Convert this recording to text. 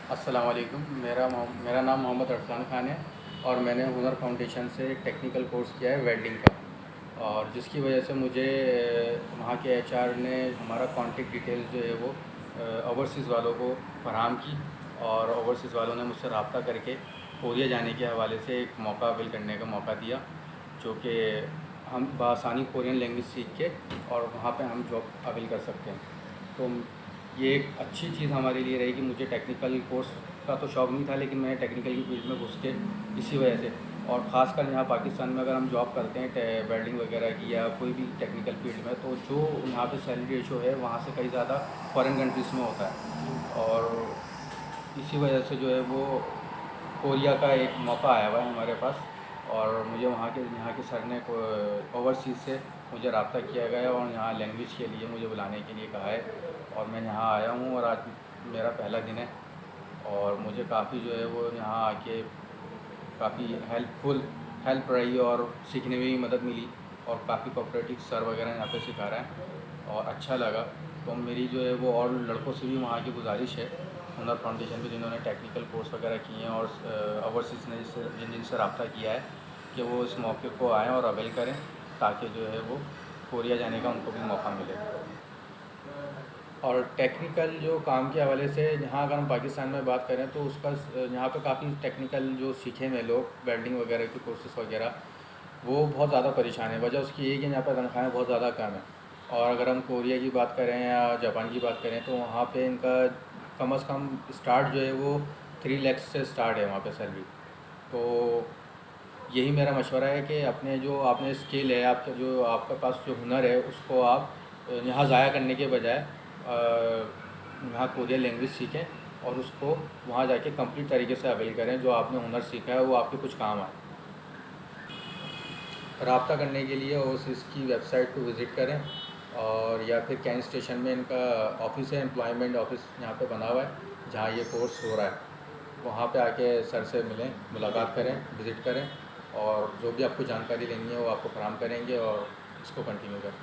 अस्सलाम वालेकुम। मेरा नाम मोहम्मद अरफान ख़ान है और मैंने हुनर फाउंडेशन से टेक्निकल कोर्स किया है वेल्डिंग का। और जिसकी वजह से मुझे वहाँ के एचआर ने हमारा कॉन्टेक्ट डिटेल्स जो है वो ओवरसीज़ वालों को फराहम की। और ओवरसीज़ वालों ने मुझसे रब्ता करके कोरिया जाने के हवाले से एक मौका अवेल करने का मौका दिया, जो कि हम बआसानी कोरियन लैंग्वेज सीख के और वहाँ पे हम जॉब अवेल कर सकते हैं। तो ये एक अच्छी चीज़ हमारे लिए रही कि मुझे टेक्निकल कोर्स का तो शौक़ नहीं था, लेकिन मैंने टेक्निकल की फील्ड में घुस के इसी वजह से। और ख़ासकर यहाँ पाकिस्तान में अगर हम जॉब करते हैं वेल्डिंग वगैरह की या कोई भी टेक्निकल फील्ड में, तो जो यहाँ पे सैलरी रेशो है वहाँ से कहीं ज़्यादा फॉरेन कंट्रीज़ में होता है। और इसी वजह से जो है वो कोरिया का एक मौका आया हुआ है हमारे पास। और मुझे यहाँ के सर ने ओवरसीज़ से मुझे रब्ता किया गया और यहाँ लैंग्वेज के लिए मुझे बुलाने के लिए कहा है। और मैं यहाँ आया हूँ और आज मेरा पहला दिन है। और मुझे काफ़ी जो है वो यहाँ आके काफ़ी हेल्प रही और सीखने में भी मदद मिली। और काफ़ी कोऑपरेटिव सर वगैरह यहाँ पे सिखा रहे हैं और अच्छा लगा। तो मेरी जो है वो और लड़कों से भी वहाँ की गुजारिश है हुनर फाउंडेशन पे, जिन्होंने टेक्निकल कोर्स वगैरह किए हैं और ओवरसीज़ ने जिनसे रब्ता किया है, कि वो इस मौके को आएँ और अवेल करें, ताकि जो है वो कोरिया जाने का उनको भी मौका मिले। और टेक्निकल जो काम के हवाले से यहाँ अगर हम पाकिस्तान में बात करें तो उसका यहाँ पे काफ़ी टेक्निकल जो सीखे हुए लोग वेल्डिंग वगैरह के कोर्सेज़ वगैरह, वो बहुत ज़्यादा परेशान है। वजह उसकी यही कि यहाँ पर तनख्वाहें बहुत ज़्यादा कम हैं। और अगर हम कोरिया की बात करें या जापान की बात करें तो वहाँ पे इनका कम से कम स्टार्ट जो है वो 3 लाख से स्टार्ट है वहाँ पे सैलरी। तो यही मेरा मशवरा है कि अपने जो आपने स्किल है, आपका जो आपके पास जो हुनर है, उसको आप यहाँ ज़ाया करने के बजाय यहाँ कोरियन लैंग्वेज सीखें और उसको वहाँ जाके कंप्लीट तरीके से अवेल करें। जो आपने हुनर सीखा है वो आपके कुछ काम आए। रब्ता करने के लिए ओवरसीज़ की वेबसाइट को विज़िट करें, और या फिर कैंट स्टेशन में इनका ऑफ़िस है, एम्प्लॉयमेंट ऑफ़िस यहाँ पे बना हुआ है जहाँ ये कोर्स हो रहा है। वहाँ पे आके सर से मिलें, मुलाकात करें, विज़िट करें और जो भी आपको जानकारी लेनी है वो आपको फराहम करेंगे और इसको कंटिन्यू करें।